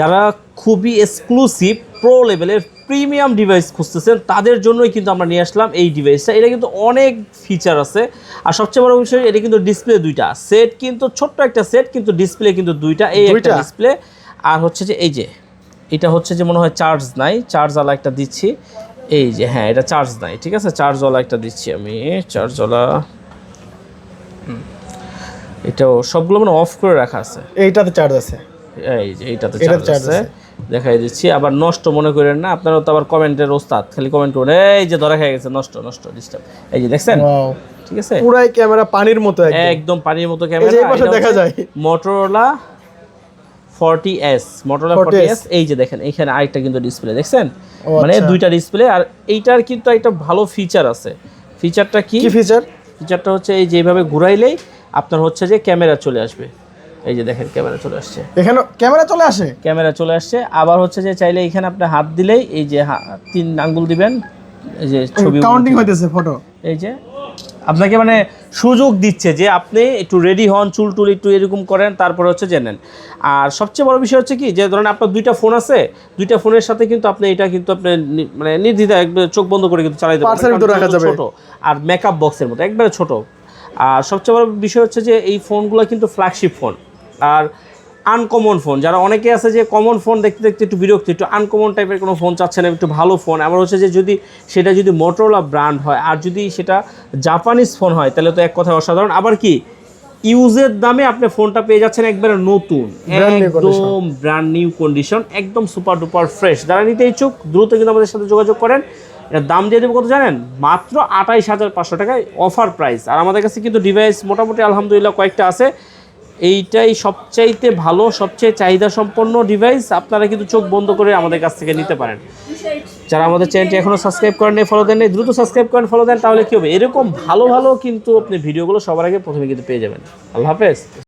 যারা খুবই exclusive pro লেভেলের প্রিমিয়াম ডিভাইস খুঁজতেছেন তাদের জন্যই কিন্তু আমরা নিয়ে আসলাম এই ডিভাইসটা। এটা কিন্তু অনেক ফিচার আছে, আর সবচেয়ে বড় বিষয় এটা কিন্তু ডিসপ্লে দুইটা সেট, কিন্তু ছোট্ট একটা সেট, কিন্তু ডিসপ্লে কিন্তু দুইটা, এই একটা ডিসপ্লে। আর হচ্ছে যে এই যে এটা হচ্ছে যে মনে হয় চার্জ নাই, চার্জওয়ালা একটা দিচ্ছি, এই যে হ্যাঁ এটা চার্জ নাই, ঠিক আছে চার্জওয়ালা একটা দিচ্ছি আমি, চার্জওয়ালা। এটাও সবগুলো মানে অফ করে রাখা আছে, এইটাতে চার্জ আছে, এই যে এইটাতে চার্জ আছে, দেখাই দিচ্ছি। আবার নষ্ট মনে করেন না আপনারা, তো আবার কমেন্টের ওস্তাদ, খালি কমেন্ট করেন এই যে ধরা খেয়ে গেছে, নষ্ট নষ্ট ডিস্টার্ব। এই যে দেখছেন, ঠিক আছে পুরাই ক্যামেরা পানির মতো, একদম পানির মতো ক্যামেরা। এই পাশে দেখা যায় মোটরোলা 40s, মোটরোলা 40s। এই যে দেখেন এখানে আরেকটা কিন্তু ডিসপ্লে দেখছেন, মানে দুইটা ডিসপ্লে। আর এইটার কিন্তু একটা ভালো ফিচার আছে। ফিচারটা কি ফিচার? ফিচারটা হচ্ছে এই যেভাবে ঘুরাইলেই আপনার হচ্ছে যে ক্যামেরা চলে আসবে। এই যে দেখেন ক্যামেরা চলে আসছে, এখানে ক্যামেরা চলে আসে, ক্যামেরা চলে আসছে। আবার হচ্ছে যে চাইলে এখানে আপনি হাত দিলেই এই যে 3 আঙ্গুল দিবেন, এই যে ছবি কাউন্টিং হইতেছে ফটো, এই যে আপনাকে মানে সুযোগ দিচ্ছে যে আপনি একটু রেডি হন, চুল টুল একটু এরকম করেন, তারপরে হচ্ছে জেনেন। আর সবচেয়ে বড় বিষয় হচ্ছে কি, যে ধরেন আপনার দুইটা ফোন আছে, দুইটা ফোনের সাথে কিন্তু আপনি এটা কিন্তু আপনি মানে নির্দ্বিধায় একদম চোখ বন্ধ করে কিন্তু চালাতে পারবেন, ছোট আর মেকআপ বক্সের মতো একবারে ছোট। আর সবচেয়ে বড় বিষয় হচ্ছে যে এই ফোনগুলো কিন্তু ফ্ল্যাগশিপ ফোন আর আনকমন ফোন। যারা অনেকে আছে যে কমন ফোন দেখতে দেখতে একটু বিরক্ত, একটু আনকমন টাইপের কোনো ফোন চাচ্ছেন, একটু ভালো ফোন। আবার হচ্ছে যে যদি সেটা যদি মোটরোলা ব্র্যান্ড হয় আর যদি সেটা জাপানিজ ফোন হয় তাহলে তো এক কথায় অসাধারণ। আবার কি ইউজের দামে আপনি ফোনটা পেয়ে যাচ্ছেন একবারে নতুন, একদম ব্র্যান্ড নিউ কন্ডিশন, একদম সুপার ডুপার ফ্রেশ। যারা নিতে ইচ্ছুক দ্রুত কিন্তু আমাদের সাথে যোগাযোগ করেন। এর দাম দিয়ে দেবো কত জানেন, মাত্র 28,500 টাকায় অফার প্রাইস। আর আমাদের কাছে কিন্তু ডিভাইস মোটামুটি আলহামদুলিল্লাহ কয়েকটা আছে, এইটাই সবচাইতে ভালো, সবচেয়ে চাহিদা সম্পন্ন ডিভাইস। আপনারা কিন্তু চোখ বন্ধ করে আমাদের কাছ থেকে নিতে পারেন। যারা আমাদের চ্যানেলটি এখনও সাবস্ক্রাইব করেন নাই, ফলো দেন নাই, দ্রুত সাবস্ক্রাইব করেন, ফলো দেন, তাহলে কী হবে, এরকম ভালো ভালো কিন্তু আপনি ভিডিওগুলো সবার আগে প্রথমে কিন্তু পেয়ে যাবেন। আল্লাহ হাফেজ।